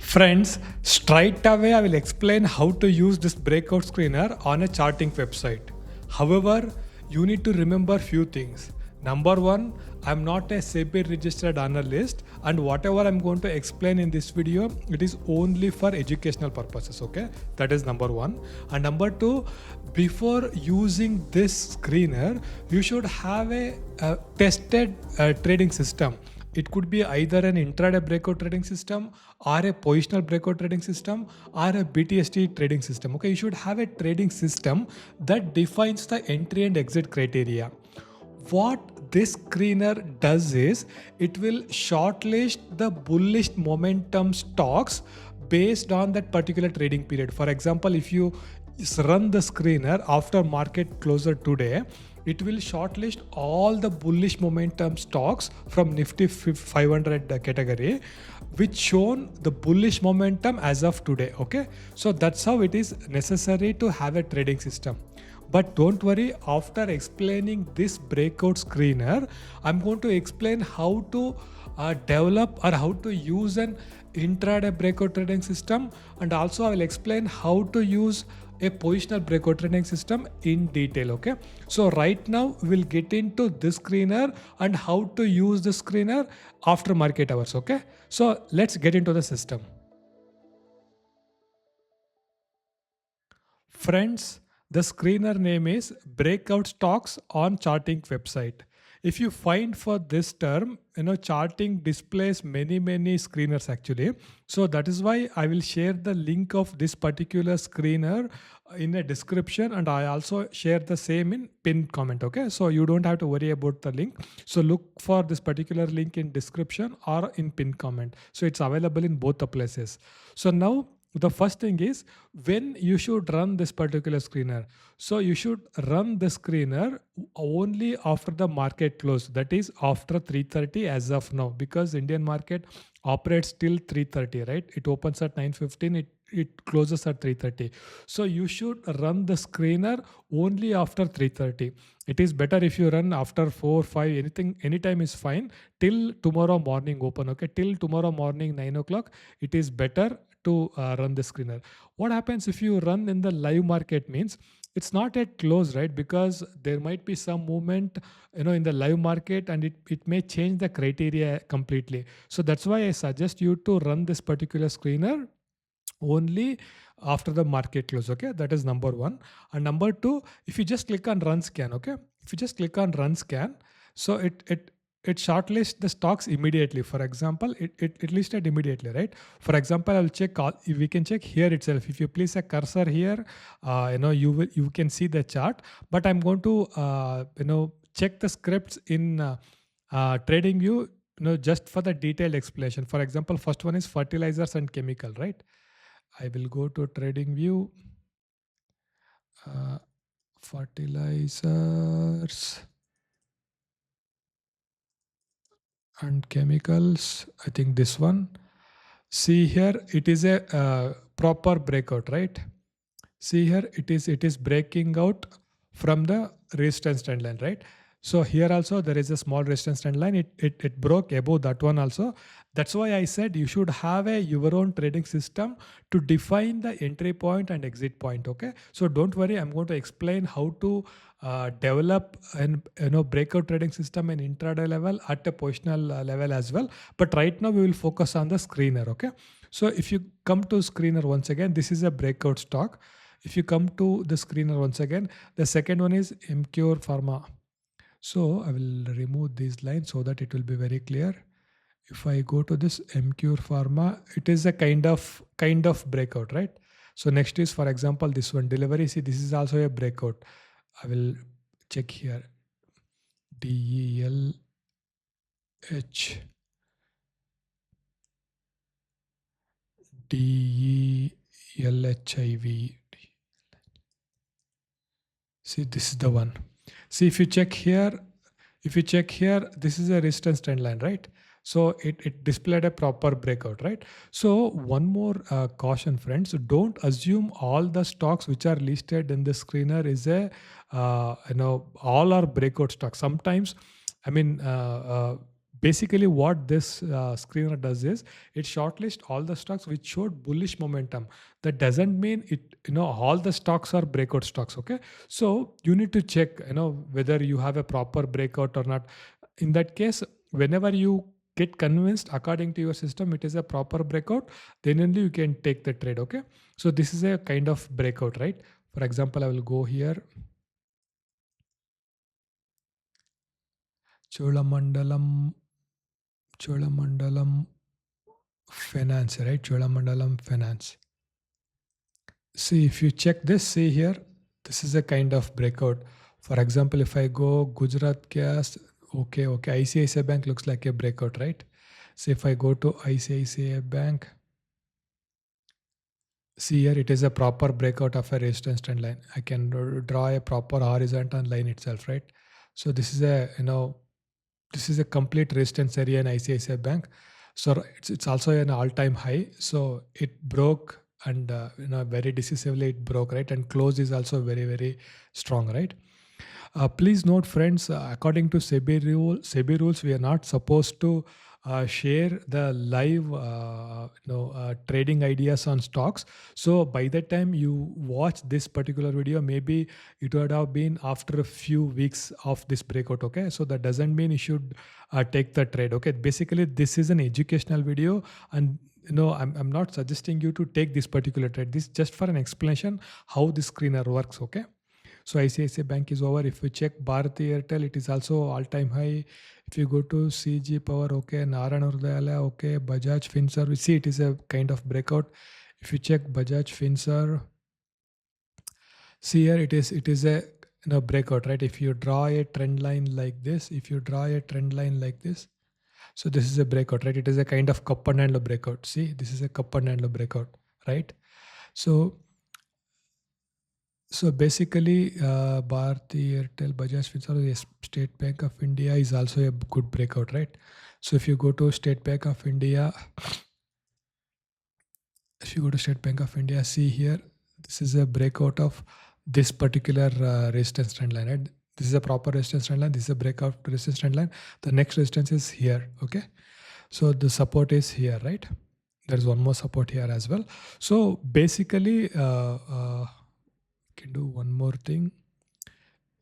Friends, straight away I will explain how to use this breakout screener on a charting website. However, you need to remember few things. Number one, I'm not a SEBI registered analyst, and whatever I'm going to explain in this video, it is only for educational purposes. Okay, that is number one. And number two, before using this screener, you should have a tested trading system. It could be either an intraday breakout trading system or a positional breakout trading system or a BTST trading system. Okay, you should have a trading system that defines the entry and exit criteria. What this screener does is it will shortlist the bullish momentum stocks based on that particular trading period. For example, if you run the screener after market closer today, it will shortlist all the bullish momentum stocks from Nifty 500 category, which shown the bullish momentum as of today. Okay, so that's how it is necessary to have a trading system. But don't worry, after explaining this breakout screener, I'm going to explain how to develop or how to use an intraday breakout trading system, and also I will explain how to use a positional breakout trading system in detail. Okay, so right now we'll get into this screener and how to use the screener after market hours. Okay, so let's get into the system. Friends, the screener name is Breakout Stocks on Charting website. If you find for this term, charting displays many screeners actually. So that is why I will share the link of this particular screener in a description, and I also share the same in pinned comment. Okay, so you don't have to worry about the link. So look for this particular link in description or in pinned comment. So it's available in both the places. So now the first thing is when you should run this particular screener. So you should run the screener only after the market close, that is after 3:30 as of now, because Indian market operates till 3:30, right? It opens at 9:15, it closes at 3:30. So you should run the screener only after 3:30. It is better if you run after 4, 5, anytime is fine, till tomorrow morning open. Okay, till tomorrow morning 9 o'clock, it is better to run the screener. What happens if you run in the live market means it's not yet close, right? Because there might be some movement in the live market, and it may change the criteria completely. So that's why I suggest you to run this particular screener only after the market close. Okay, that is number one. And number two, if you just click on run scan, okay, if you just click on run scan, so it shortlists the stocks immediately. For example, it listed immediately, right? For example, I'll check all, we can check here itself. If you place a cursor here, you can see the chart. But I'm going to check the scripts in trading view, just for the detailed explanation. For example, first one is fertilizers and chemical, right? I will go to trading view, fertilizers and chemicals. I think this one. See here, it is a proper breakout, right? See here, it is breaking out from the resistance trend line, right? So here also there is a small resistance trend line. It broke above that one also. That's why I said you should have your own trading system to define the entry point and exit point. Okay, so don't worry, I'm going to explain how to develop an breakout trading system in intraday level at a positional level as well. But right now we will focus on the screener. Okay, so if you come to screener once again, this is a breakout stock. If you come to the screener once again, the second one is MCure Pharma. So I will remove these lines so that it will be very clear. If I go to this MCure Pharma, it is a kind of breakout, right? So next is, for example, this one delivery. See, this is also a breakout. I will check here. DELH. DELHIV. See, this is the one. See, if you check here, this is a resistance trend line, right? So it displayed a proper breakout, right? So one more caution, friends, don't assume all the stocks which are listed in the screener is a, all are breakout stocks. Sometimes, I mean, basically what this screener does is it shortlists all the stocks which showed bullish momentum. That doesn't mean all the stocks are breakout stocks, okay? So you need to check, whether you have a proper breakout or not. In that case, whenever you get convinced according to your system it is a proper breakout, then only you can take the trade, okay? So this is a kind of breakout, right? For example, I will go here, cholamandalam cholamandalam finance, right? Cholamandalam finance. See, if you check this, see here, this is a kind of breakout. For example, if I go Gujarat Gas, okay, ICICI Bank looks like a breakout, right? So if I go to ICICI Bank, see here, it is a proper breakout of a resistance trend line. I can draw a proper horizontal line itself, right? So this is this is a complete resistance area in ICICI Bank. So it's also an all-time high. So it broke and very decisively it broke, right? And close is also very, very strong, right? Please note, friends, according to SEBI rules, we are not supposed to share the live trading ideas on stocks. So by the time you watch this particular video, maybe it would have been after a few weeks of this breakout, okay? So that doesn't mean you should take the trade, okay? Basically, this is an educational video, and I'm not suggesting you to take this particular trade. This is just for an explanation how this screener works, okay? So ICICI Bank is over. If you check Bharati Airtel, it is also all-time high. If you go to CG Power, okay, Narayana Hrudayalaya, okay, Bajaj Finserv, we see it is a kind of breakout. If you check Bajaj Finserv, see here it is a breakout, right? If you draw a trend line like this, so this is a breakout, right? It is a kind of cup and handle breakout. See, this is a cup and handle breakout, right? So basically, Bharti Airtel, Bajaj Finserv, yes, State Bank of India is also a good breakout, right? So if you go to State Bank of India, see here, this is a breakout of this particular resistance trend line, right? This is a proper resistance trend line. This is a breakout resistance trend line. The next resistance is here, okay? So the support is here, right? There is one more support here as well. So basically, can do one more thing.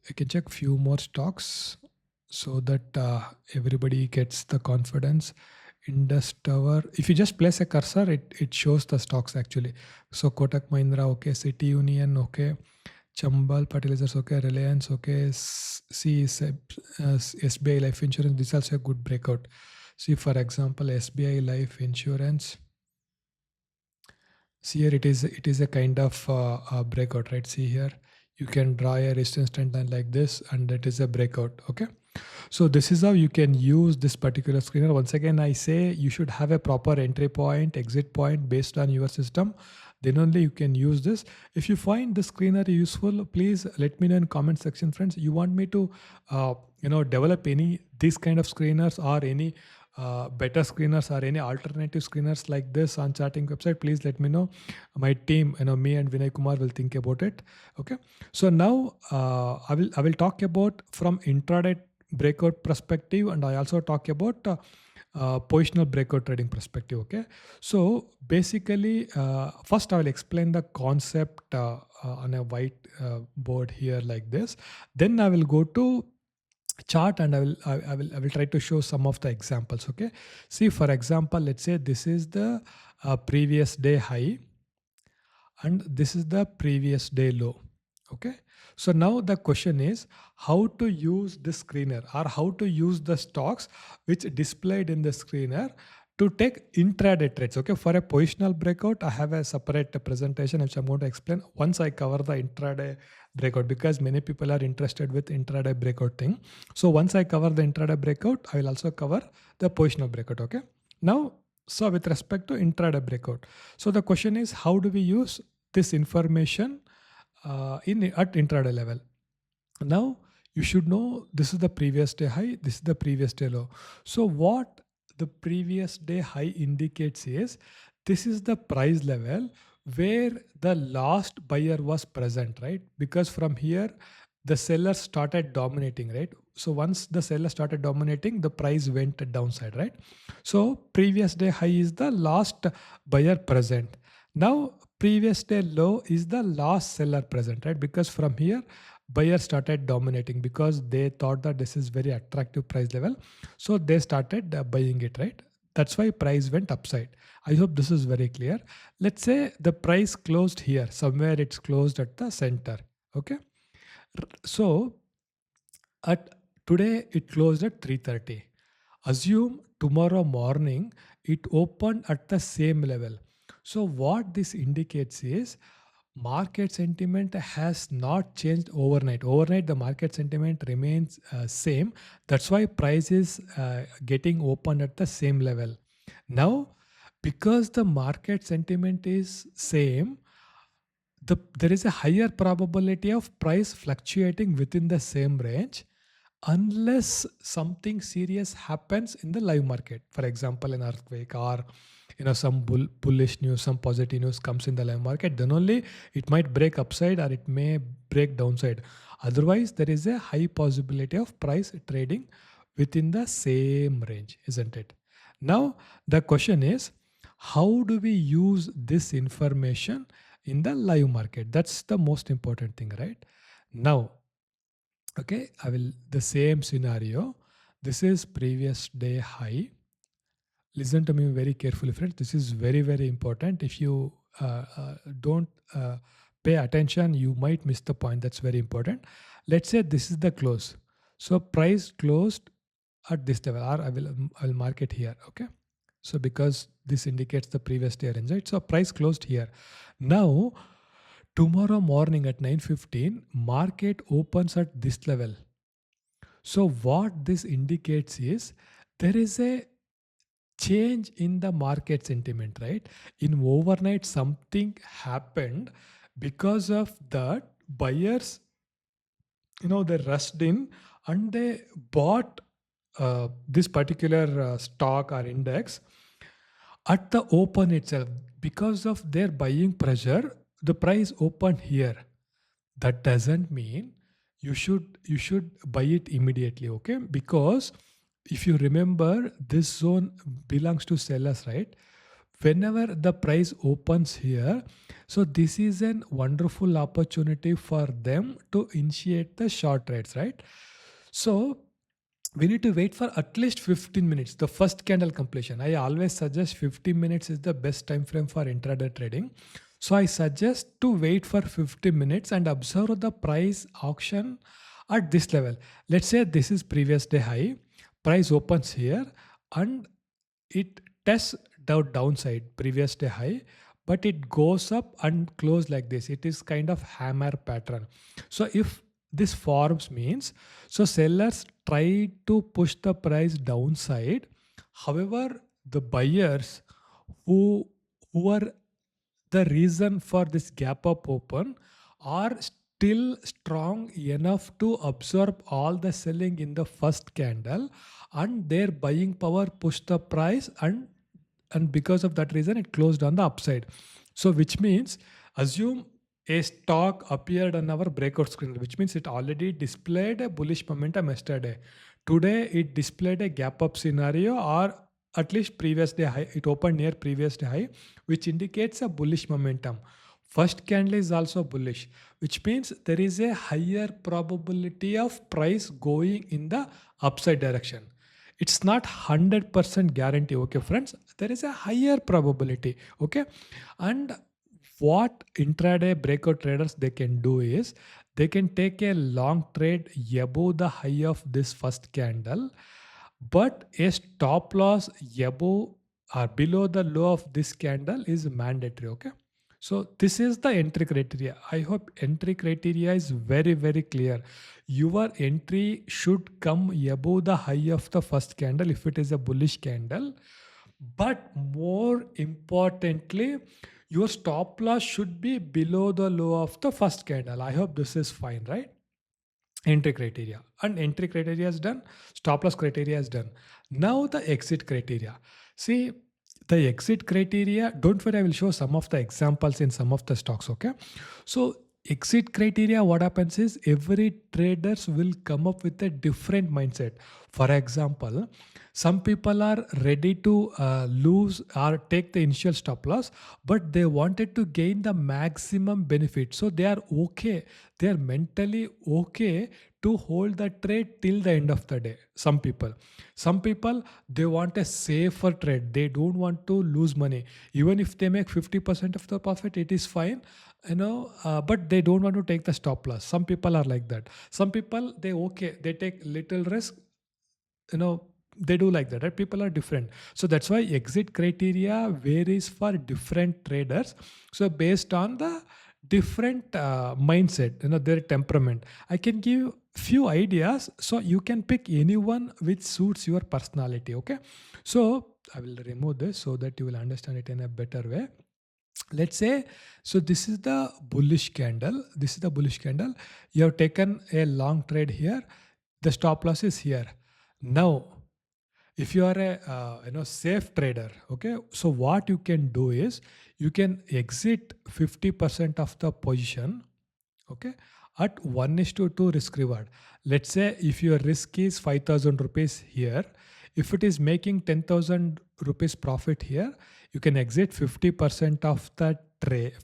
I can check few more stocks so that everybody gets the confidence. Indus Tower, if you just place a cursor, it shows the stocks actually. So Kotak Mahindra, okay, City Union, okay, Chambal Fertilizers, okay, Reliance, okay, SBI Life Insurance, this is also a good breakout. See, for example, SBI Life Insurance. See here, it is a kind of breakout, right? See here, you can draw a resistance trend line like this, and it is a breakout. Okay, so this is how you can use this particular screener. Once again, I say you should have a proper entry point, exit point based on your system. Then only you can use this. If you find the screener useful, please let me know in comment section, friends. You want me to, develop any these kind of screeners or any better screeners or any alternative screeners like this on charting website, please let me know. My team, me and Vinay Kumar will think about it. Okay, so now I will talk about from intraday breakout perspective, and I also talk about positional breakout trading perspective. Okay, so basically, first I will explain the concept on a white board here like this. Then I will go to chart, and I will try to show some of the examples. Okay, see, for example, let's say this is the previous day high and this is the previous day low. Okay, so now the question is how to use this screener, or how to use the stocks which displayed in the screener to take intraday trades. Okay, for a positional breakout, I have a separate presentation which I'm going to explain once I cover the intraday breakout, because many people are interested with intraday breakout thing. So once I cover the intraday breakout, I will also cover the positional breakout. Okay, now So with respect to intraday breakout, so the question is, how do we use this information in at intraday level? Now you should know this is the previous day high, this is the previous day low. So what the previous day high indicates is this is the price level where the last buyer was present, right? Because from here the seller started dominating, right? So once the seller started dominating, the price went downside, right? So previous day high is the last buyer present. Now previous day low is the last seller present, right? Because from here buyers started dominating because they thought that this is very attractive price level, so they started buying it, right? That's why price went upside. I hope this is very clear. Let's say the price closed here somewhere, it's closed at the center. Okay, so at today it closed at 3:30. Assume tomorrow morning it opened at the same level. So what this indicates is market sentiment has not changed overnight. Overnight the market sentiment remains same. That's why price is getting opened at the same level. Now because the market sentiment is same, there is a higher probability of price fluctuating within the same range unless something serious happens in the live market. For example, an earthquake or some bullish news, some positive news comes in the live market, then only it might break upside or it may break downside. Otherwise there is a high possibility of price trading within the same range, isn't it? Now the question is, how do we use this information in the live market? That's the most important thing, right? Now, okay, I will the same scenario. This is previous day high. Listen to me very carefully, friends. This is very, very important. If you don't pay attention, you might miss the point. That's very important. Let's say this is the close. So price closed at this level, or I will mark it here. Okay. So because this indicates the previous day range, right? So price closed here. Now tomorrow morning at 9:15, market opens at this level. So what this indicates is there is a change in the market sentiment, right? In overnight, something happened. Because of that, buyers, they rushed in and they bought this particular stock or index at the open itself. Because of their buying pressure, the price opened here. That doesn't mean you should buy it immediately, okay? Because if you remember, this zone belongs to sellers, right? Whenever the price opens here, so this is an wonderful opportunity for them to initiate the short trades, right? So we need to wait for at least 15 minutes, the first candle completion. I always suggest 15 minutes is the best time frame for intraday trading. So I suggest to wait for 15 minutes and observe the price auction at this level. Let's say this is previous day high, price opens here and it tests the downside, previous day high, but it goes up and close like this. It is kind of hammer pattern. So if this forms means, so sellers try to push the price downside. However, the buyers who are the reason for this gap up open are still strong enough to absorb all the selling in the first candle, and their buying power pushed the price, and because of that reason it closed on the upside. So which means, assume a stock appeared on our breakout screen, which means it already displayed a bullish momentum yesterday. Today it displayed a gap up scenario, or at least previous day high, it opened near previous day high, which indicates a bullish momentum. First candle is also bullish, which means there is a higher probability of price going in the upside direction. It's not 100% guarantee, okay friends? There is a higher probability, okay? And what intraday breakout traders they can do is they can take a long trade above the high of this first candle, but a stop loss above or below the low of this candle is mandatory, okay? So this is the entry criteria. I hope entry criteria is very, very clear. Your entry should come above the high of the first candle if it is a bullish candle, But more importantly, your stop loss should be below the low of the first candle. I hope this is fine, right? Entry criteria, and entry criteria is done, stop loss criteria is done. Now the exit criteria. See, the exit criteria, don't worry, I will show some of the examples in some of the stocks. Okay, so exit criteria, what happens is every traders will come up with a different mindset. For example, some people are ready to lose or take the initial stop loss, but they wanted to gain the maximum benefit, so they are okay, they are mentally okay to hold the trade till the end of the day. Some people they want a safer trade, they don't want to lose money. Even if they make 50% of the profit, it is fine, but they don't want to take the stop loss. Some people are like that. Some people, they okay, they take little risk, you know they do like that, right? People are different, so that's why exit criteria varies for different traders. So based on the different mindset, their temperament, I can give few ideas, so you can pick anyone which suits your personality. Okay, so I will remove this so that you will understand it in a better way. Let's say, so this is the bullish candle, this is the bullish candle. You have taken a long trade here, the stop loss is here. Now, if you are a safe trader, okay, so what you can do is you can exit 50% of the position, okay, at 1 is to 2 risk reward. Let's say if your risk is 5,000 rupees here, if it is making 10,000 rupees profit here, you can exit 50% of the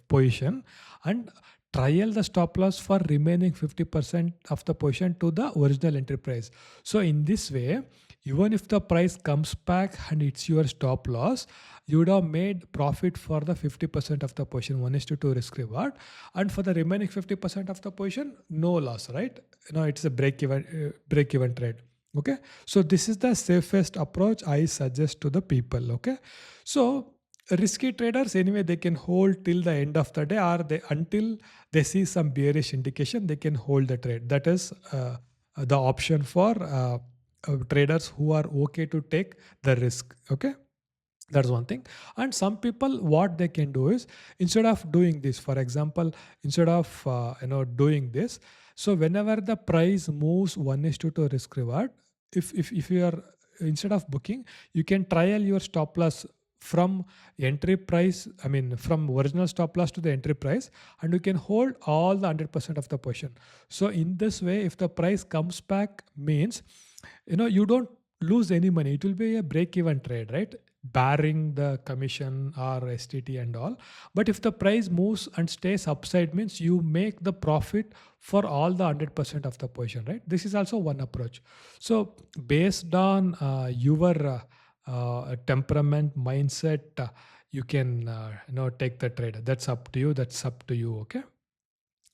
position and trial the stop loss for remaining 50% of the position to the original entry price. So in this way, even if the price comes back and it's your stop loss, you would have made profit for the 50% of the position, 1 is to 2 risk reward, and for the remaining 50% of the position, no loss, right? It's a break even trade. Okay, so this is the safest approach I suggest to the people. Okay, so risky traders, anyway, they can hold till the end of the day, or they until they see some bearish indication, they can hold the trade. That is the option for traders who are okay to take the risk. Okay, that's one thing. And some people, what they can do is, instead of doing this, for example, instead of doing this, so whenever the price moves 1 is to 2 risk reward, if you are, instead of booking, you can trial your stop loss from entry price, I mean from original stop loss to the entry price, and you can hold all the 100% of the position. So in this way, if the price comes back, means you don't lose any money, it will be a break even trade, right? Barring the commission or STT and all. But if the price moves and stays upside, means you make the profit for all the 100% of the position, right? This is also one approach. So based on your temperament, mindset, you can take the trade. That's up to you, that's up to you. Okay,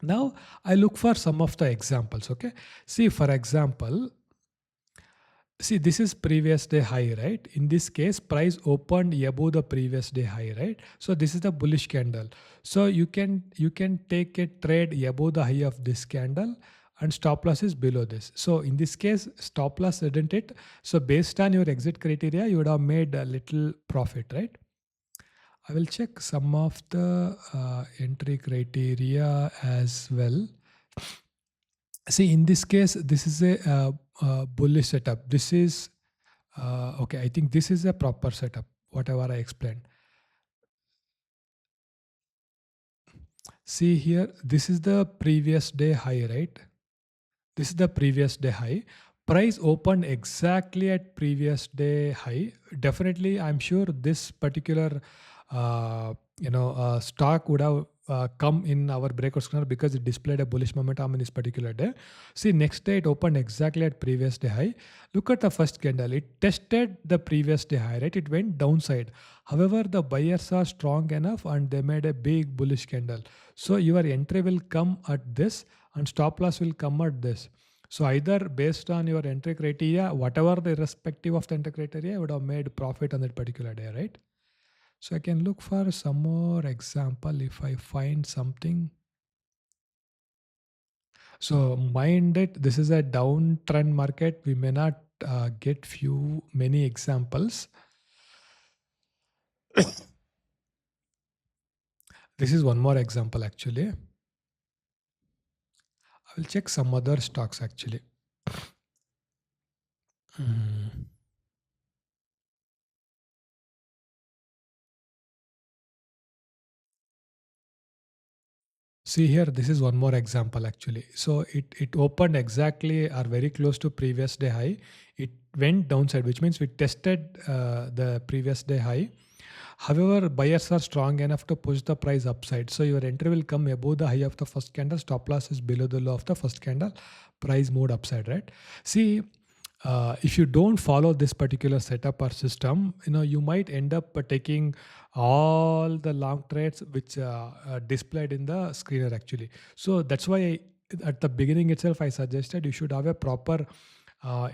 now I look for some of the examples. Okay, see, for example, see, this is previous day high, right? In this case, price opened above the previous day high, right? So this is the bullish candle. So you can take a trade above the high of this candle, and stop loss is below this. So in this case, stop loss isn't it? So based on your exit criteria, you would have made a little profit, right? I will check some of the entry criteria as well. See, in this case, this is a bullish setup. This is okay. I think this is a proper setup. Whatever I explained. See here, this is the previous day high, right? This is the previous day high. Price opened exactly at previous day high. Definitely, I'm sure this particular stock would have come in our breakout scanner because it displayed a bullish momentum in this particular day. See, next day it opened exactly at previous day high. Look at the first candle. It tested the previous day high, right? It went downside. However, the buyers are strong enough and they made a big bullish candle. So your entry will come at this and stop loss will come at this. So either based on your entry criteria, whatever the irrespective of the entry criteria, you would have made profit on that particular day, right? So I can look for some more example if I find something. So mind it, this is a downtrend market. We may not get many examples. This is one more example actually. I will check some other stocks actually. Mm. See here, this is one more example actually. So it opened exactly or very close to previous day high. It went downside, which means we tested the previous day high. However, buyers are strong enough to push the price upside. So your entry will come above the high of the first candle. Stop loss is below the low of the first candle. Price moved upside, right? See, if you don't follow this particular setup or system, you might end up taking all the long trades which are displayed in the screener actually. So that's why at the beginning itself I suggested you should have a proper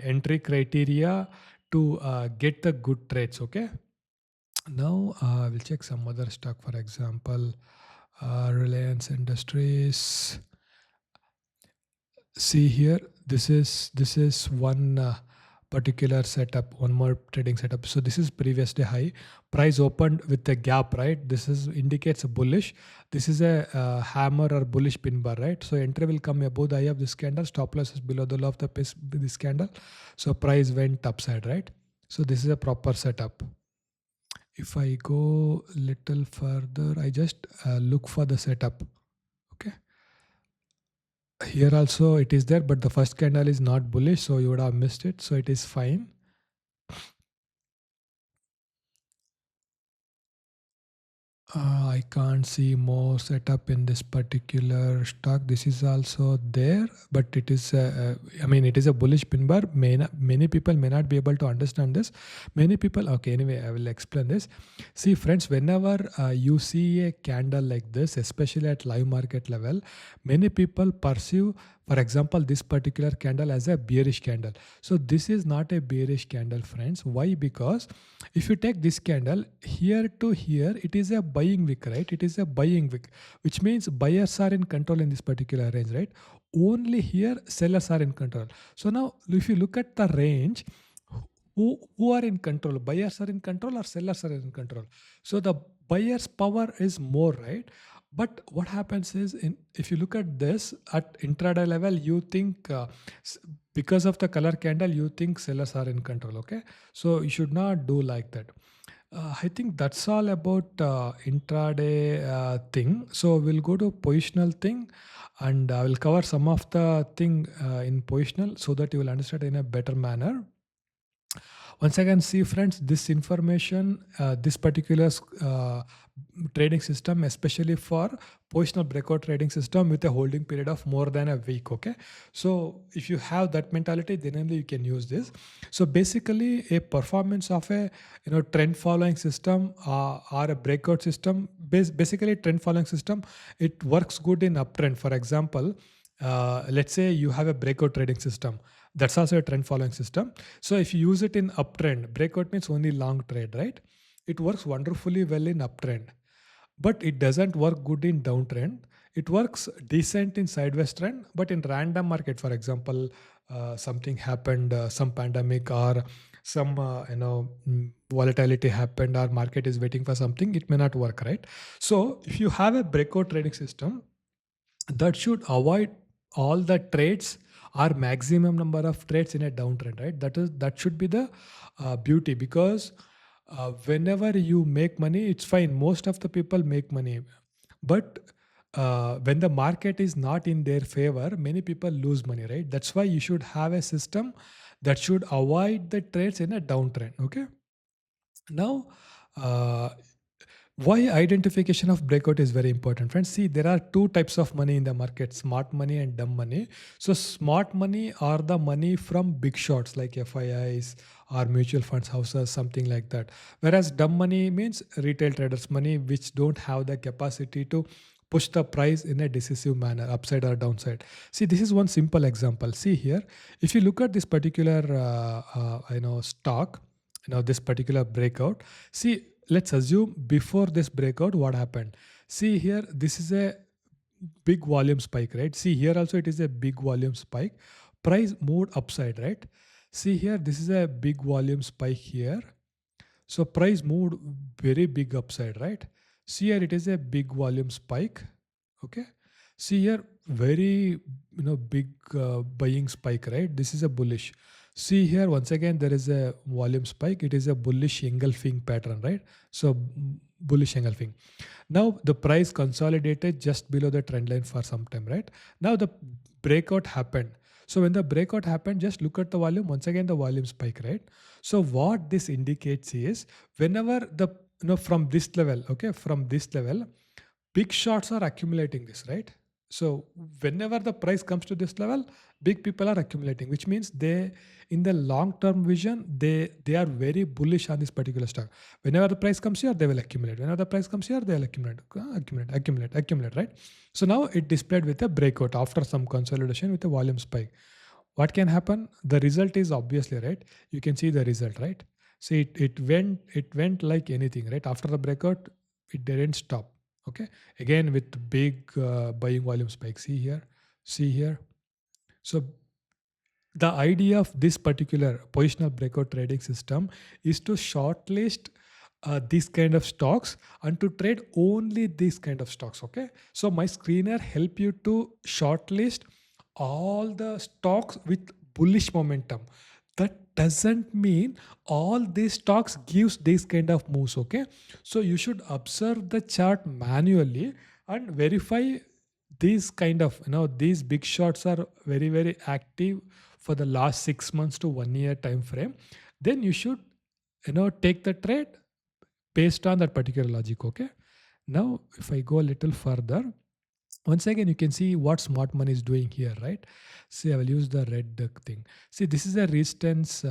entry criteria to get the good trades. Okay. Now we'll check some other stock, for example, Reliance Industries. See here, this is one particular setup, one more trading setup. So this is previous day high. Price opened with a gap, right? This is indicates a bullish. This is a hammer or bullish pin bar, right? So entry will come above the high of this candle. Stop loss is below the low of this candle. So price went upside, right? So this is a proper setup. If I go little further, I just look for the setup. Okay. Here also it is there, but the first candle is not bullish, so you would have missed it. So it is fine. I can't see more setup in this particular stock. This is also there, but it is, I mean, it is a bullish pin bar. Many people may not be able to understand this. Many people, okay, anyway, I will explain this. See, friends, whenever you see a candle like this, especially at live market level, many people perceive, for example, this particular candle as a bearish candle. So this is not a bearish candle, friends. Why? Because if you take this candle here to here, it is a buying wick, right? It is a buying wick, which means buyers are in control in this particular range, right? Only here sellers are in control. So now if you look at the range, who are in control? Buyers are in control or sellers are in control? So the buyer's power is more, right? But what happens is, if you look at this at intraday level, you think s- because of the color candle, you think sellers are in control. Okay, so you should not do like that. I think that's all about intraday thing. So we'll go to positional thing, and I will cover some of the thing in positional so that you will understand in a better manner. Once again, see friends, this information, this particular trading system, especially for positional breakout trading system with a holding period of more than a week. Okay, so if you have that mentality, then only you can use this. So basically, a performance of a trend following system or a breakout system, basically trend following system, it works good in uptrend. For example, let's say you have a breakout trading system, that's also a trend following system. So if you use it in uptrend, breakout means only long trade, right? It works wonderfully well in uptrend, but it doesn't work good in downtrend. It works decent in sideways trend, but in random market, for example, something happened, some pandemic or some volatility happened, or market is waiting for something, it may not work, right? So if you have a breakout trading system, that should avoid all the trades or maximum number of trades in a downtrend, right? That should be the beauty, because whenever you make money, it's fine, most of the people make money, but when the market is not in their favor, many people lose money, right? That's why you should have a system that should avoid the trades in a downtrend. Okay, now uh, why identification of breakout is very important, friends. See, there are two types of money in the market: smart money and dumb money. So smart money are the money from big shots like FIIs or mutual funds houses, something like that. Whereas dumb money means retail traders money, which don't have the capacity to push the price in a decisive manner, upside or downside. See, this is one simple example. See here, if you look at this particular stock, this particular breakout. See, let's assume before this breakout, what happened? See here, this is a big volume spike, right? See here also it is a big volume spike. Price moved upside, right? See here, this is a big volume spike here. So price moved very big upside, right? See here, it is a big volume spike. Okay. See here, very big buying spike, right? This is a bullish. See here, once again, there is a volume spike. It is a bullish engulfing pattern, right? So bullish engulfing. Now the price consolidated just below the trend line for some time, right? Now the breakout happened. So when the breakout happened, just look at the volume. Once again, the volume spike, right? So what this indicates is whenever the from this level, okay, from this level, big shots are accumulating this, right? So whenever the price comes to this level, big people are accumulating, which means they, in the long term vision, they are very bullish on this particular stock. Whenever the price comes here, they will accumulate. Whenever the price comes here, they will accumulate, right? So now it displayed with a breakout after some consolidation with a volume spike. What can happen? The result is obviously, right. You can see the result, right? See, it went like anything, right? After the breakout, it didn't stop. Okay, again with big buying volume spike. See here. So the idea of this particular positional breakout trading system is to shortlist these kind of stocks and to trade only these kind of stocks. Okay, so my screener help you to shortlist all the stocks with bullish momentum. That doesn't mean all these stocks gives these kind of moves. Okay, so you should observe the chart manually and verify these kind of, these big shots are very very active for the last 6 months to 1 year time frame. Then you should take the trade based on that particular logic. Okay, now if I go a little further, once again you can see what smart money is doing here, right? See, I will use the red thing. See, this is a resistance.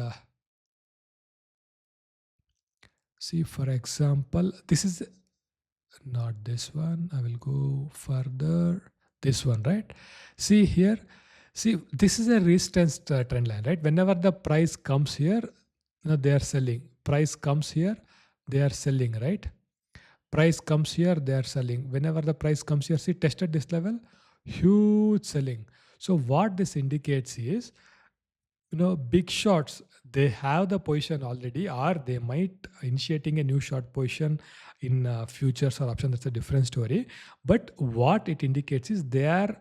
See, for example, this is not this one. I will go further. This one, right? See here. See, this is a resistance trend line, right? Whenever the price comes here, they are selling. Price comes here, they are selling, right? Price comes here, they are selling. Whenever the price comes here, see, tested this level, huge selling. So what this indicates is, big shots, they have the position already, or they might initiating a new short position in futures or options. That's a different story. But what it indicates is they are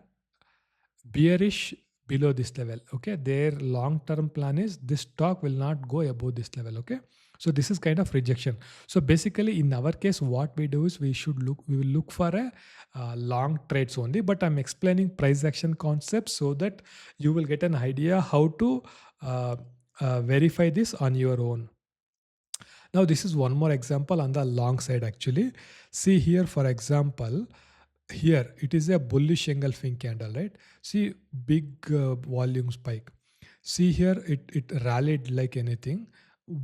bearish below this level. Okay, their long term plan is this stock will not go above this level. Okay, so this is kind of rejection. So basically in our case, what we do is we will look for a long trades only, but I'm explaining price action concepts so that you will get an idea how to uh, verify this on your own. Now this is one more example on the long side actually. See here, for example, here it is a bullish engulfing candle, right? See, big volume spike. See here, it rallied like anything.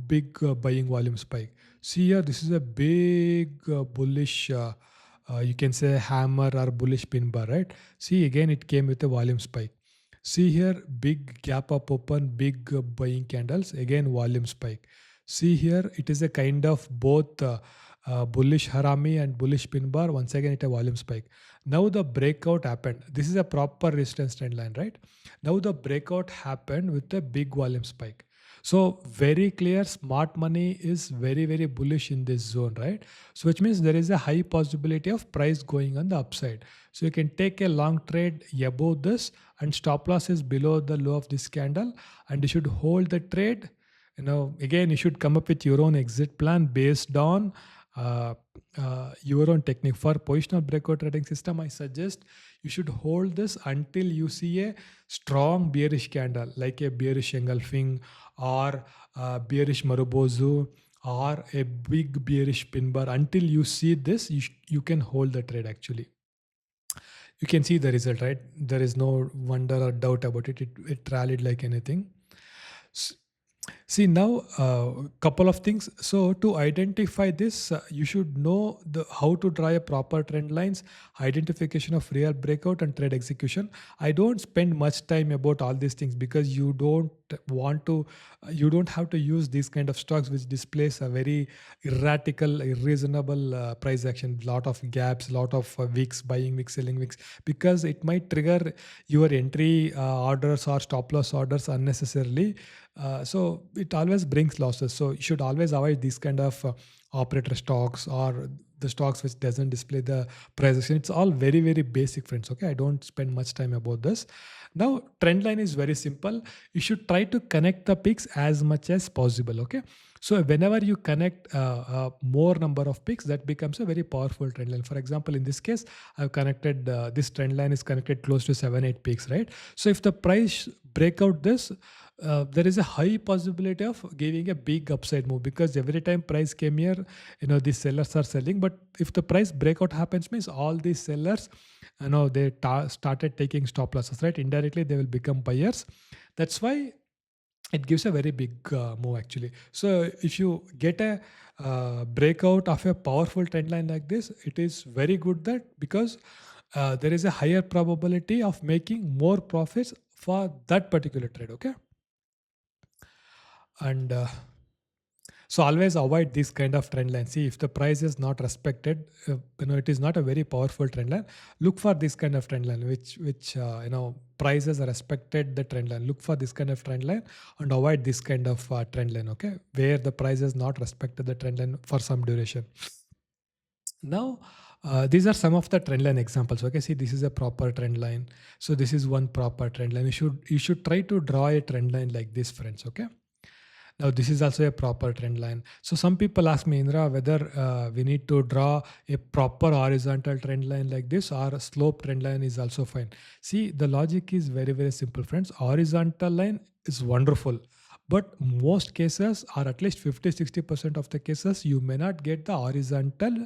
Big buying volume spike. See here, this is a big bullish, you can say hammer or bullish pin bar, right? See, again it came with a volume spike. See here, big gap up open, big buying candles, again volume spike. See here, it is a kind of both bullish harami and bullish pin bar. Once again, it a volume spike. Now the breakout happened. This is a proper resistance trend line, right? Now the breakout happened with a big volume spike. So very clear, smart money is very, very bullish in this zone, right? So which means there is a high possibility of price going on the upside. So you can take a long trade above this and stop loss is below the low of this candle, and you should hold the trade. Again, you should come up with your own exit plan based on uh, your own technique. For positional breakout trading system, I suggest you should hold this until you see a strong bearish candle, like a bearish engulfing or bearish marubozu or a big bearish pin bar. Until you see this, you can hold the trade actually. You can see the result, right? There is no wonder or doubt about it. It rallied like anything. See now, couple of things. So to identify this, you should know how to draw a proper trend lines, identification of real breakout, and trade execution. I don't spend much time about all these things because you don't want to, you don't have to use these kind of stocks which displays a very erratical, irreasonable price action, lot of gaps, lot of wicks, buying wicks, selling wicks, because it might trigger your entry orders or stop loss orders unnecessarily. So it always brings losses. So you should always avoid these kind of operator stocks or the stocks which doesn't display the price action. It's all very very basic, friends. Okay, I don't spend much time about this. Now trend line is very simple. You should try to connect the peaks as much as possible. Okay, so whenever you connect more number of peaks, that becomes a very powerful trend line. For example, in this case, I've connected this trend line is connected close to 7 8 peaks, right? So if the price break out this, there is a high possibility of giving a big upside move, because every time price came here, these sellers are selling. But if the price breakout happens, means all these sellers, they started taking stop losses, right? Indirectly they will become buyers. That's why it gives a very big move actually. So if you get a breakout of a powerful trend line like this, it is very good, that because there is a higher probability of making more profits for that particular trade. Okay, and so always avoid this kind of trend line. See, if the price is not respected, it is not a very powerful trend line. Look for this kind of trend line, which prices are respected the trend line. Look for this kind of trend line and avoid this kind of trend line. Okay, where the price is not respected the trend line for some duration. Now, these are some of the trend line examples. Okay, see, this is a proper trend line. So this is one proper trend line. You should try to draw a trend line like this, friends. Okay. Now, this is also a proper trend line. So some people ask me, Indra, whether we need to draw a proper horizontal trend line like this, or a slope trend line is also fine. See, the logic is very, very simple, friends. Horizontal line is wonderful. But most cases, or at least 50-60% of the cases, you may not get the horizontal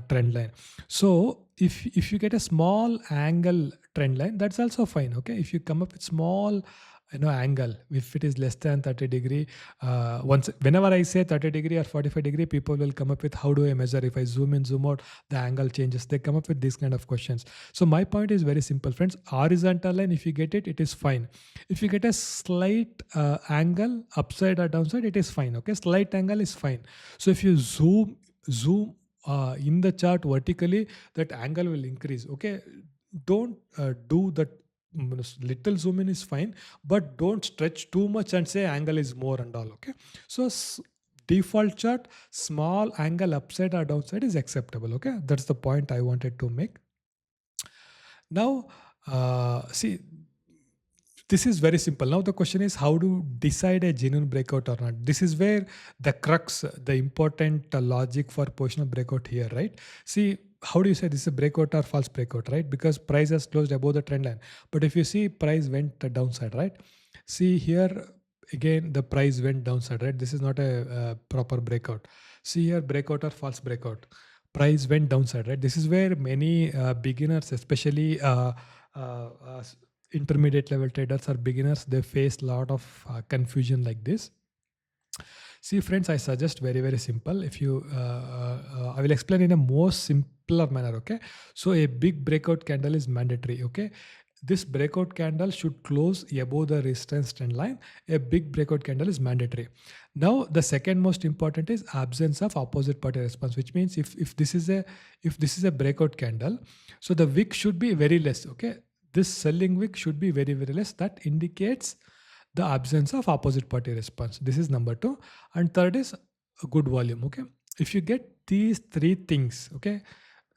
trend line. So if you get a small angle trend line, that's also fine. Okay, if you come up with small angle, if it is less than 30 degree, once whenever I say 30 degree or 45 degree, people will come up with, how do I measure? If I zoom in, zoom out, the angle changes. They come up with these kind of questions. So my point is very simple, friends. Horizontal line, if you get it, it is fine. If you get a slight angle upside or downside, it is fine. Okay, slight angle is fine. So if you zoom in the chart vertically, that angle will increase. Okay, don't do that. Little zoom in is fine, but don't stretch too much and say angle is more and all. Okay, so default chart, small angle upside or downside is acceptable. Okay, that's the point I wanted to make. Now, see, this is very simple. Now the question is how to decide a genuine breakout or not. This is where the crux, the important logic for positional breakout here, right? See, how do you say this is a breakout or false breakout, right? Because price has closed above the trend line. But if you see price went downside, right? See here again the price went downside, right? This is not a proper breakout. See here, breakout or false breakout. Price went downside, right? This is where many beginners, especially uh, intermediate level traders or beginners, they face a lot of confusion like this. See, friends, I suggest very very simple. If you I will explain in a more simpler manner. Okay, so a big breakout candle is mandatory. Okay, this breakout candle should close above the resistance trend line. A big breakout candle is mandatory. Now the second most important is absence of opposite party response, which means if this is a breakout candle, so the wick should be very less. Okay, this selling wick should be very very less. That indicates the absence of opposite party response. This is number two. And third is a good volume. Okay, if you get these three things, okay,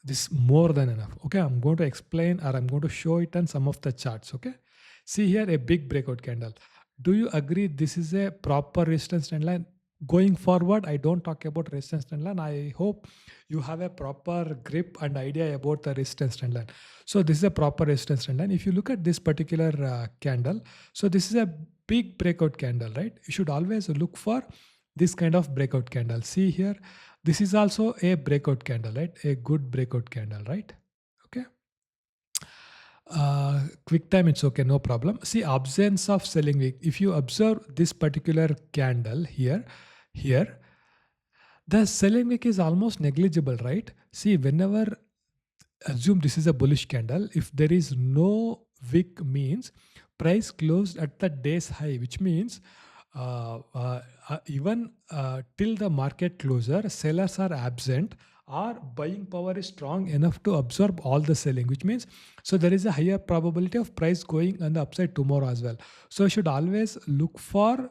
this is more than enough. Okay, I'm going to explain, or I'm going to show it on some of the charts. Okay, see here a big breakout candle. Do you agree this is a proper resistance trend line? Going forward, I don't talk about resistance trend line. I hope you have a proper grip and idea about the resistance trend line. So this is a proper resistance trend line. If you look at this particular candle, so this is a big breakout candle, right? You should always look for this kind of breakout candle. See here, this is also a breakout candle, right? A good breakout candle, right? Okay. Quick time, it's okay, no problem. See, absence of selling wick. If you observe this particular candle here, the selling wick is almost negligible, right? See, whenever assume this is a bullish candle, if there is no wick, means price closed at the day's high, which means even till the market closure, sellers are absent, or buying power is strong enough to absorb all the selling, which means so there is a higher probability of price going on the upside tomorrow as well. So you should always look for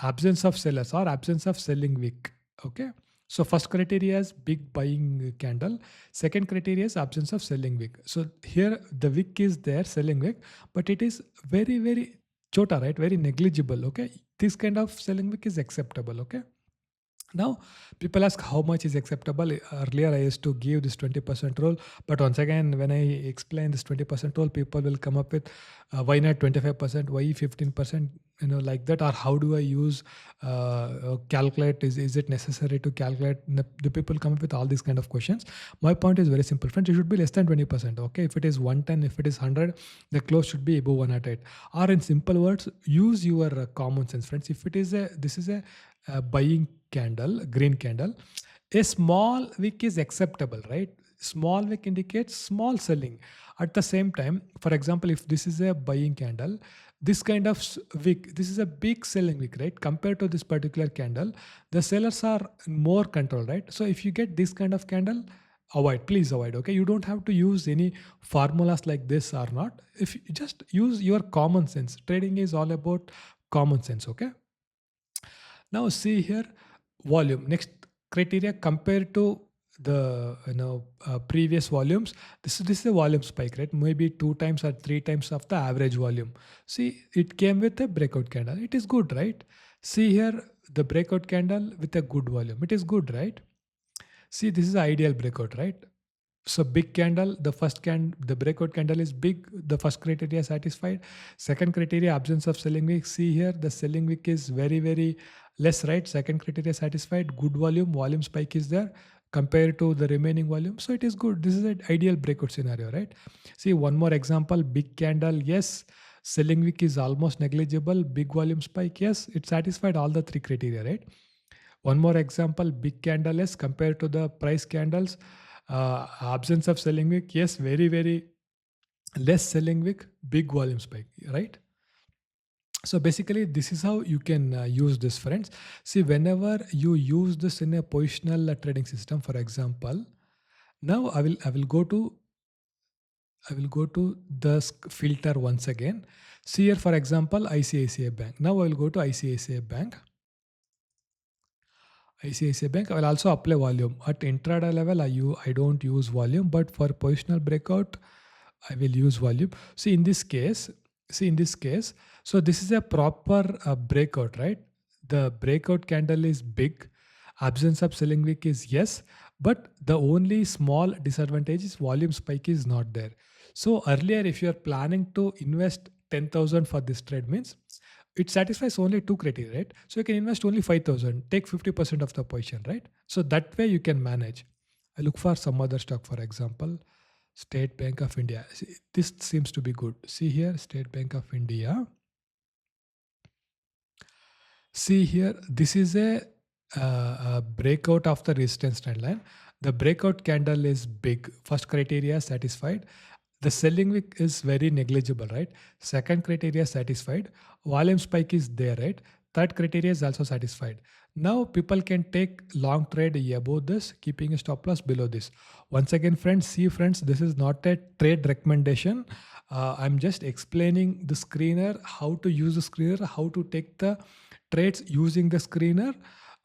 absence of sellers or absence of selling wick. Okay. So first criteria is big buying candle. Second criteria is absence of selling wick. So here the wick is there, selling wick, but it is very, very chota, right? Very negligible. Okay. This kind of selling wick is acceptable. Okay. Now, people ask how much is acceptable. Earlier, I used to give this 20% rule, but once again, when I explain this 20% rule, people will come up with why not 25%, why 15%, like that, or how do I use calculate? Is it necessary to calculate? The people come up with all these kind of questions. My point is very simple, friends. It should be less than 20%. Okay, if it is 110, if it is 100, the close should be above 108. Or in simple words, use your common sense, friends. If it is this is a buying candle, green candle, a small wick is acceptable, right? Small wick indicates small selling. At the same time, for example, if this is a buying candle, this kind of wick, this is a big selling wick, right? Compared to this particular candle, the sellers are more control, right? So if you get this kind of candle, avoid, please avoid. Okay, you don't have to use any formulas like this or not. If you just use your common sense, trading is all about common sense. Okay. Now see here, volume. Next criteria compared to the previous volumes. This is a volume spike, right? Maybe 2 times or 3 times of the average volume. See, it came with a breakout candle. It is good, right? See here, the breakout candle with a good volume. It is good, right? See, this is ideal breakout, right? So big candle, the breakout candle is big. The first criteria satisfied. Second criteria, absence of selling wick. See here, the selling wick is very, very less, right? Second criteria satisfied. Good volume spike is there compared to the remaining volume. So it is good. This is an ideal breakout scenario, right? See, one more example, big candle, yes. Selling wick is almost negligible. Big volume spike, yes. It satisfied all the three criteria, right? One more example, big candle is compared to the price candles. Absence of selling wick, yes, very, very less selling wick, big volume spike, right? So basically, this is how you can use this, friends. See, whenever you use this in a positional trading system, for example, now I will go to the filter once again. See here, for example, ICICI Bank. Now I will go to ICICI Bank. ICICI Bank, I will also apply volume. At intraday level, I don't use volume, but for positional breakout, I will use volume. See in this case, so this is a proper breakout, right? The breakout candle is big. Absence of selling wick is yes, but the only small disadvantage is volume spike is not there. So earlier, if you are planning to invest 10,000 for this trade, means it satisfies only two criteria, right? So you can invest only 5,000, take 50% of the position, right? So that way you can manage. I look for some other stock, for example, State Bank of India. This seems to be good. See here, State Bank of India. See here, this is a breakout of the resistance trend line. The breakout candle is big. First criteria satisfied. The selling wick is very negligible, right? Second criteria satisfied. Volume spike is there, right? Third criteria is also satisfied. Now people can take long trade above this, keeping a stop loss below this. Once again, friends, see friends, this is not a trade recommendation. I'm just explaining the screener, how to use the screener, how to take the trades using the screener,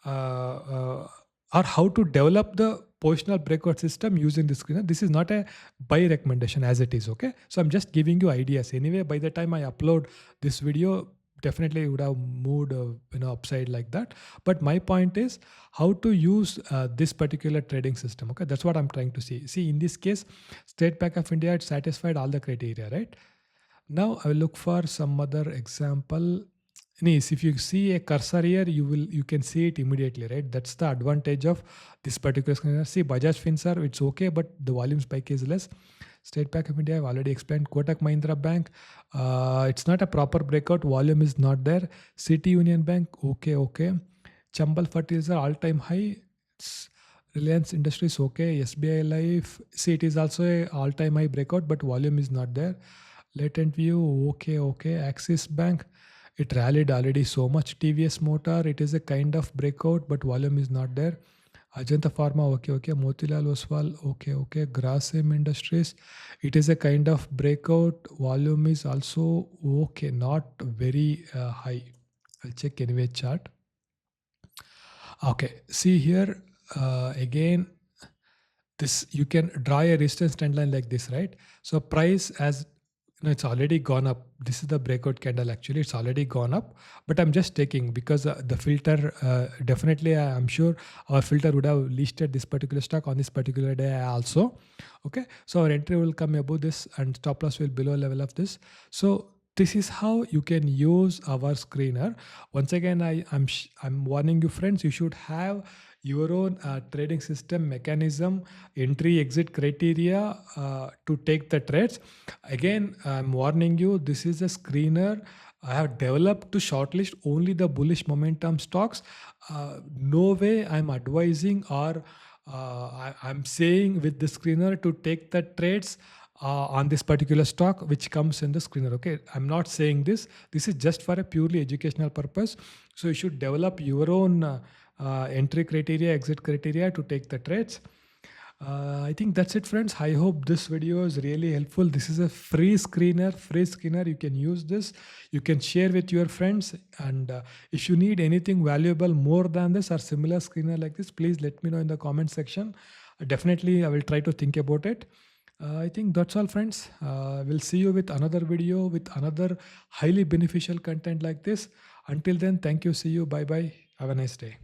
uh, or how to develop the positional breakout system using the screener. This is not a buy recommendation as it is, okay? So I'm just giving you ideas. Anyway, by the time I upload this video, definitely would have moved upside like that. But my point is how to use this particular trading system. Okay, that's what I'm trying to see in this case, State Bank of India, it satisfied all the criteria, right? Now I will look for some other example. Nice. If you see a cursor here, you can see it immediately, right? That's the advantage of this particular screener. See, Bajaj Finserv, it's okay, but the volume spike is less. State Bank of India, I've already explained. Kotak Mahindra Bank, it's not a proper breakout. Volume is not there. City Union Bank, okay. Chambal Fertilizer, all-time high. It's Reliance Industries, okay. SBI Life, see, it is also a all-time high breakout, but volume is not there. Latent View, okay. Axis Bank, it rallied already so much. TVS Motor, it is a kind of breakout, but volume is not there. Ajanta Pharma, okay. Motilal Oswal, okay. Grasim Industries, it is a kind of breakout. Volume is also okay, not very high. I'll check anyway chart. Okay, see here again, this you can draw a resistance trend line like this, right? So price as it's already gone up. This is the breakout candle. Actually, it's already gone up, but I'm just taking because the filter definitely I'm sure our filter would have listed this particular stock on this particular day also. Okay, so our entry will come above this and stop loss will below level of this. So this is how you can use our screener. Once again, I'm warning you friends, you should have your own trading system mechanism, entry exit criteria to take the trades. Again, I'm warning you, this is a screener I have developed to shortlist only the bullish momentum stocks. No way I'm advising or I'm saying with the screener to take the trades on this particular stock which comes in the screener. Okay, I'm not saying this. This is just for a purely educational purpose. So you should develop your own entry criteria, exit criteria to take the trades. I think that's it, friends. I hope this video is really helpful. This is a free screener. Free screener. You can use this. You can share with your friends. And if you need anything valuable more than this or similar screener like this, please let me know in the comment section. Definitely, I will try to think about it. I think that's all, friends. We'll see you with another video with another highly beneficial content like this. Until then, thank you. See you. Bye bye. Have a nice day.